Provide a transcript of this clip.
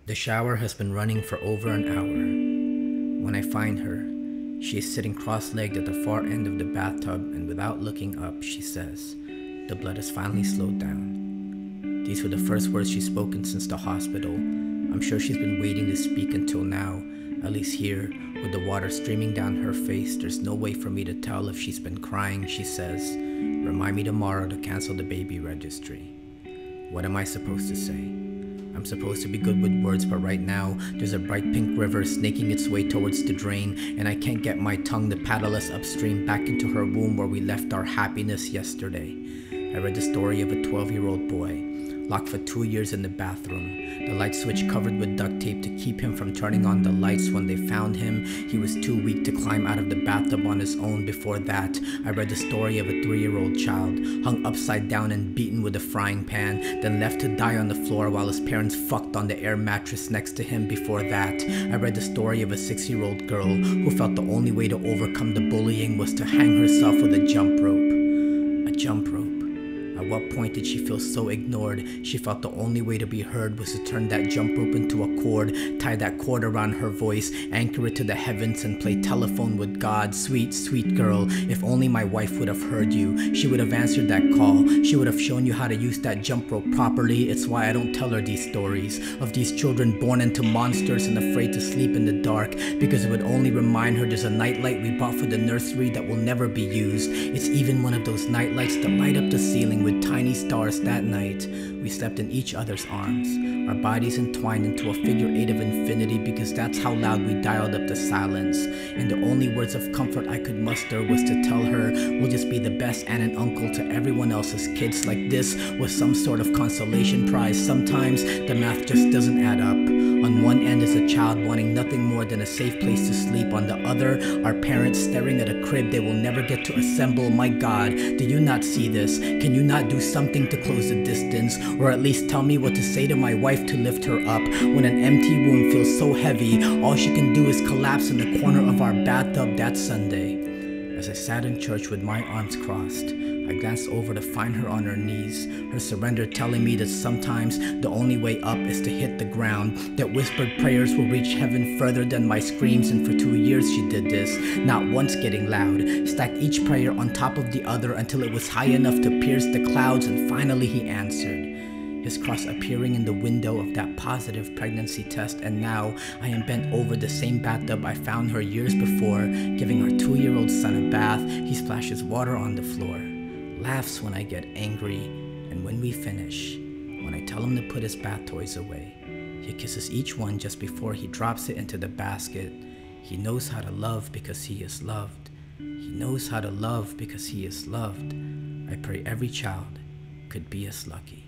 The shower has been running for over an hour. When I find her, she is sitting cross-legged at the far end of the bathtub, and without looking up, she says, "The blood has finally slowed down." These were the first words she's spoken since the hospital. I'm sure she's been waiting to speak until now. At least here, with the water streaming down her face, there's no way for me to tell if she's been crying. She says, "Remind me tomorrow to cancel the baby registry." What am I supposed to say? I'm supposed to be good with words, but right now, there's a bright pink river snaking its way towards the drain, and I can't get my tongue to paddle us upstream back into her womb where we left our happiness yesterday. I read the story of a 12-year-old boy, locked for 2 years in the bathroom, the light switch covered with duct tape to keep him from turning on the lights. When they found him, he was too weak to climb out of the bathtub on his own. Before that, I read the story of a 3-year-old child, hung upside down and beaten with a frying pan, then left to die on the floor while his parents fucked on the air mattress next to him. Before that, I read the story of a 6-year-old girl who felt the only way to overcome the bullying was to hang herself with a jump rope. A jump rope. At what point did she feel so ignored? She felt the only way to be heard was to turn that jump rope into a cord, tie that cord around her voice, anchor it to the heavens, and play telephone with God. Sweet, sweet girl, if only my wife would have heard you. She would have answered that call. She would have shown you how to use that jump rope properly. It's why I don't tell her these stories of these children born into monsters and afraid to sleep in the dark, because it would only remind her there's a nightlight we bought for the nursery that will never be used. It's even one of those nightlights that light up the ceiling with tiny stars. That night, we slept in each other's arms, our bodies entwined into a figure 8 of infinity, because that's how loud we dialed up the silence. And the only words of comfort I could muster was to tell her we'll just be the best aunt and uncle to everyone else's kids. Like this was some sort of consolation prize. Sometimes the math just doesn't add up. On one end is a child wanting nothing more than a safe place to sleep. On the other, our parents staring at a crib they will never get to assemble. My God, do you not see this? Can you not do something to close the distance? Or at least tell me what to say to my wife to lift her up. When an empty room feels so heavy, all she can do is collapse in the corner of our bathtub that Sunday. As I sat in church with my arms crossed, I glanced over to find her on her knees, her surrender telling me that sometimes the only way up is to hit the ground, that whispered prayers will reach heaven further than my screams. And for 2 years she did this, not once getting loud, stacked each prayer on top of the other until it was high enough to pierce the clouds, and finally he answered, his cross appearing in the window of that positive pregnancy test. And now I am bent over the same bathtub I found her years before, giving our 2-year-old son a bath. He splashes water on the floor, laughs when I get angry, and when we finish, when I tell him to put his bath toys away, he kisses each one just before he drops it into the basket. He knows how to love because he is loved. He knows how to love because he is loved. I pray every child could be as lucky.